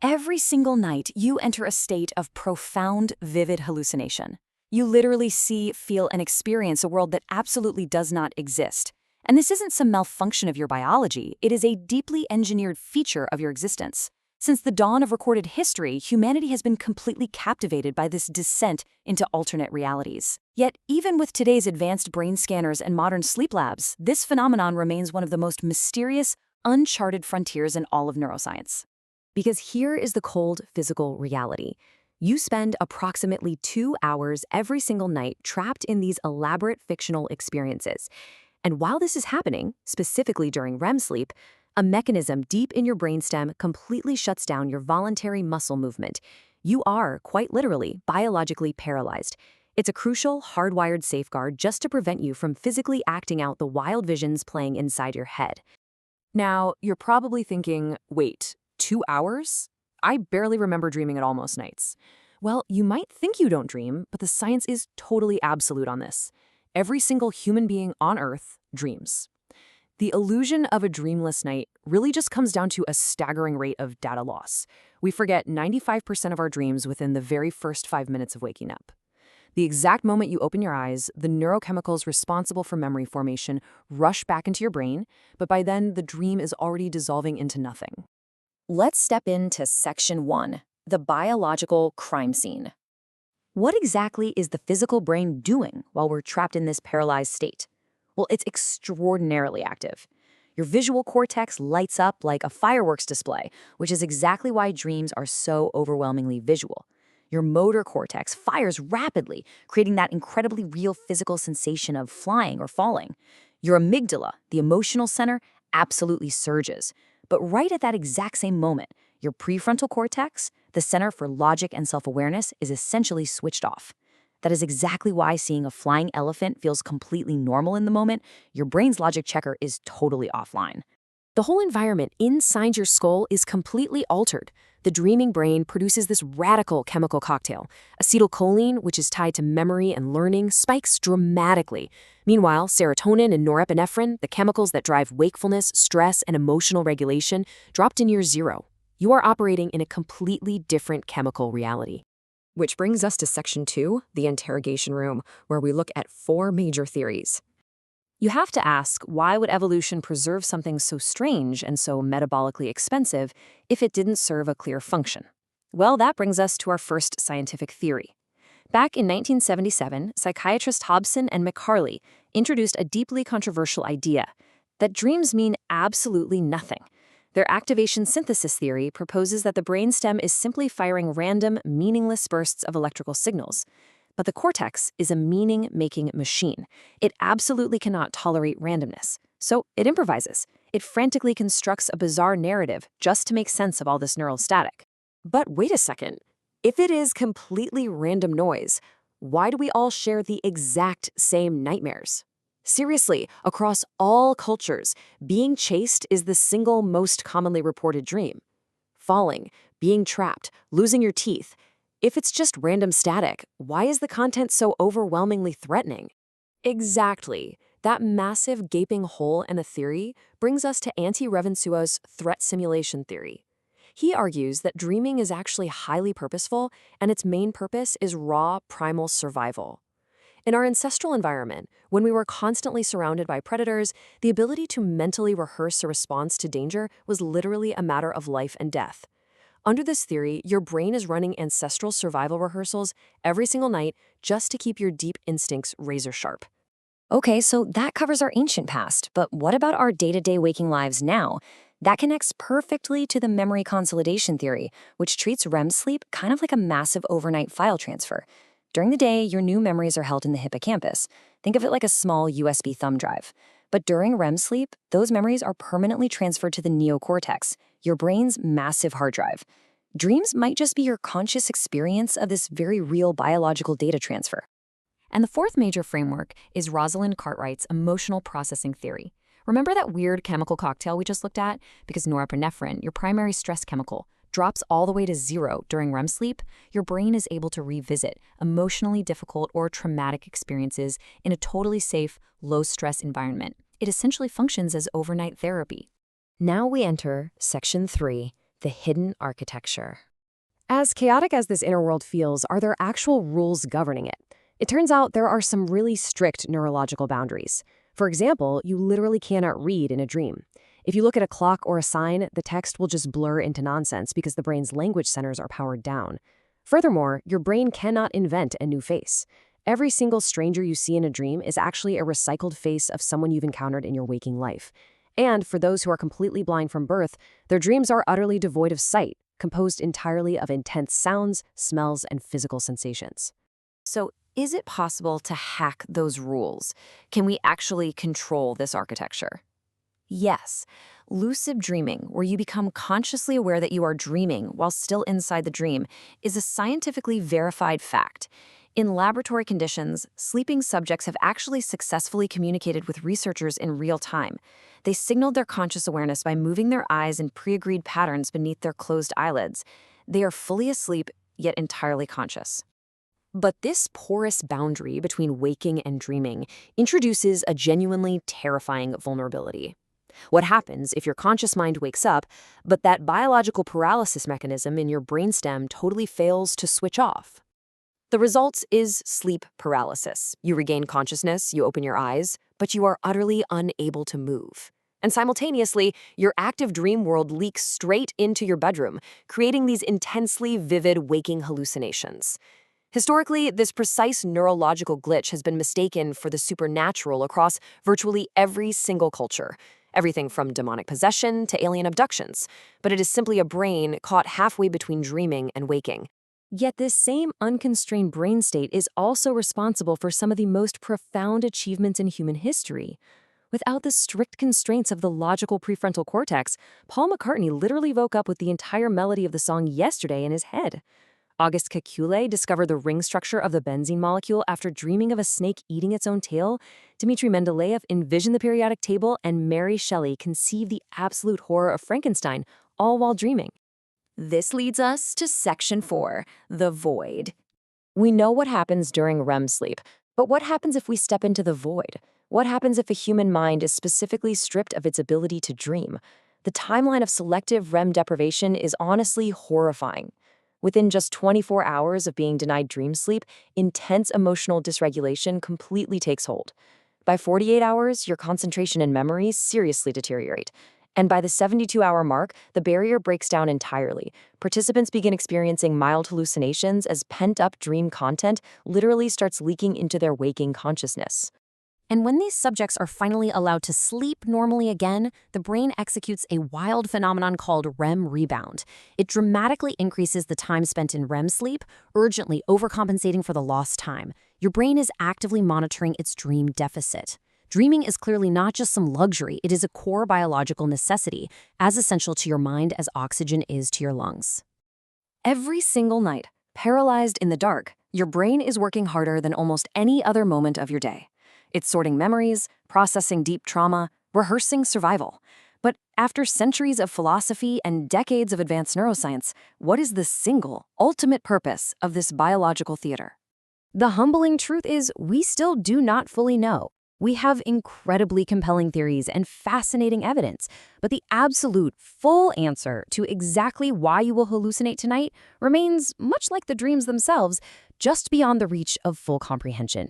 Every single night, you enter a state of profound, vivid hallucination. You literally see, feel, and experience a world that absolutely does not exist. And this isn't some malfunction of your biology, it is a deeply engineered feature of your existence. Since the dawn of recorded history, humanity has been completely captivated by this descent into alternate realities. Yet, even with today's advanced brain scanners and modern sleep labs, this phenomenon remains one of the most mysterious, uncharted frontiers in all of neuroscience. Because here is the cold, physical reality. You spend approximately 2 hours every single night trapped in these elaborate fictional experiences. And while this is happening, specifically during REM sleep, a mechanism deep in your brainstem completely shuts down your voluntary muscle movement. You are, quite literally, biologically paralyzed. It's a crucial, hardwired safeguard just to prevent you from physically acting out the wild visions playing inside your head. Now, you're probably thinking, wait, 2 hours? I barely remember dreaming at all most nights. Well, you might think you don't dream, but the science is totally absolute on this. Every single human being on Earth dreams. The illusion of a dreamless night really just comes down to a staggering rate of data loss. We forget 95% of our dreams within the very first 5 minutes of waking up. The exact moment you open your eyes, the neurochemicals responsible for memory formation rush back into your brain, but by then the dream is already dissolving into nothing. Let's step into Section 1, the biological crime scene. What exactly is the physical brain doing while we're trapped in this paralyzed state? Well, it's extraordinarily active. Your visual cortex lights up like a fireworks display, which is exactly why dreams are so overwhelmingly visual. Your motor cortex fires rapidly, creating that incredibly real physical sensation of flying or falling. Your amygdala, the emotional center, absolutely surges. But right at that exact same moment, your prefrontal cortex, the center for logic and self-awareness, is essentially switched off. That is exactly why seeing a flying elephant feels completely normal in the moment. Your brain's logic checker is totally offline. The whole environment inside your skull is completely altered. The dreaming brain produces this radical chemical cocktail. Acetylcholine, which is tied to memory and learning, spikes dramatically. Meanwhile, serotonin and norepinephrine, the chemicals that drive wakefulness, stress, and emotional regulation, drop to near zero. You are operating in a completely different chemical reality. Which brings us to Section 2, the interrogation room, where we look at 4 major theories. You have to ask, why would evolution preserve something so strange and so metabolically expensive if it didn't serve a clear function? Well, that brings us to our first scientific theory. Back in 1977, psychiatrists Hobson and McCarley introduced a deeply controversial idea that dreams mean absolutely nothing. Their activation synthesis theory proposes that the brainstem is simply firing random, meaningless bursts of electrical signals. But the cortex is a meaning-making machine. It absolutely cannot tolerate randomness. So it improvises. It frantically constructs a bizarre narrative just to make sense of all this neural static. But wait a second. If it is completely random noise, why do we all share the exact same nightmares? Seriously, across all cultures, being chased is the single most commonly reported dream. Falling, being trapped, losing your teeth. If it's just random static, why is the content so overwhelmingly threatening? Exactly. That massive gaping hole in a theory brings us to Antti Revonsuo's threat simulation theory. He argues that dreaming is actually highly purposeful, and its main purpose is raw, primal survival. In our ancestral environment, when we were constantly surrounded by predators, the ability to mentally rehearse a response to danger was literally a matter of life and death. Under this theory, your brain is running ancestral survival rehearsals every single night just to keep your deep instincts razor sharp. Okay, so that covers our ancient past, but what about our day-to-day waking lives now? That connects perfectly to the memory consolidation theory, which treats REM sleep kind of like a massive overnight file transfer. During the day, your new memories are held in the hippocampus. Think of it like a small USB thumb drive. But during REM sleep, those memories are permanently transferred to the neocortex, your brain's massive hard drive. Dreams might just be your conscious experience of this very real biological data transfer. And the fourth major framework is Rosalind Cartwright's emotional processing theory. Remember that weird chemical cocktail we just looked at? Because norepinephrine, your primary stress chemical, drops all the way to zero during REM sleep, your brain is able to revisit emotionally difficult or traumatic experiences in a totally safe, low-stress environment. It essentially functions as overnight therapy. Now we enter Section 3, the hidden architecture. As chaotic as this inner world feels, are there actual rules governing it? It turns out there are some really strict neurological boundaries. For example, you literally cannot read in a dream. If you look at a clock or a sign, the text will just blur into nonsense because the brain's language centers are powered down. Furthermore, your brain cannot invent a new face. Every single stranger you see in a dream is actually a recycled face of someone you've encountered in your waking life. And for those who are completely blind from birth, their dreams are utterly devoid of sight, composed entirely of intense sounds, smells, and physical sensations. So, is it possible to hack those rules? Can we actually control this architecture? Yes. Lucid dreaming, where you become consciously aware that you are dreaming while still inside the dream, is a scientifically verified fact. In laboratory conditions, sleeping subjects have actually successfully communicated with researchers in real time. They signaled their conscious awareness by moving their eyes in pre-agreed patterns beneath their closed eyelids. They are fully asleep, yet entirely conscious. But this porous boundary between waking and dreaming introduces a genuinely terrifying vulnerability. What happens if your conscious mind wakes up, but that biological paralysis mechanism in your brainstem totally fails to switch off? The result is sleep paralysis. You regain consciousness, you open your eyes, but you are utterly unable to move. And simultaneously, your active dream world leaks straight into your bedroom, creating these intensely vivid waking hallucinations. Historically, this precise neurological glitch has been mistaken for the supernatural across virtually every single culture. Everything from demonic possession to alien abductions. But it is simply a brain caught halfway between dreaming and waking. Yet this same unconstrained brain state is also responsible for some of the most profound achievements in human history. Without the strict constraints of the logical prefrontal cortex, Paul McCartney literally woke up with the entire melody of the song Yesterday in his head. August Kekule discovered the ring structure of the benzene molecule after dreaming of a snake eating its own tail. Dmitri Mendeleev envisioned the periodic table, and Mary Shelley conceived the absolute horror of Frankenstein, all while dreaming. This leads us to Section 4, the void. We know what happens during REM sleep, but what happens if we step into the void? What happens if a human mind is specifically stripped of its ability to dream? The timeline of selective REM deprivation is honestly horrifying. Within just 24 hours of being denied dream sleep, intense emotional dysregulation completely takes hold. By 48 hours, your concentration and memory seriously deteriorate. And by the 72-hour mark, the barrier breaks down entirely. Participants begin experiencing mild hallucinations as pent-up dream content literally starts leaking into their waking consciousness. And when these subjects are finally allowed to sleep normally again, the brain executes a wild phenomenon called REM rebound. It dramatically increases the time spent in REM sleep, urgently overcompensating for the lost time. Your brain is actively monitoring its dream deficit. Dreaming is clearly not just some luxury, it is a core biological necessity, as essential to your mind as oxygen is to your lungs. Every single night, paralyzed in the dark, your brain is working harder than almost any other moment of your day. It's sorting memories, processing deep trauma, rehearsing survival. But after centuries of philosophy and decades of advanced neuroscience, what is the single, ultimate purpose of this biological theater? The humbling truth is we still do not fully know. We have incredibly compelling theories and fascinating evidence, but the absolute, full answer to exactly why you will hallucinate tonight remains, much like the dreams themselves, just beyond the reach of full comprehension.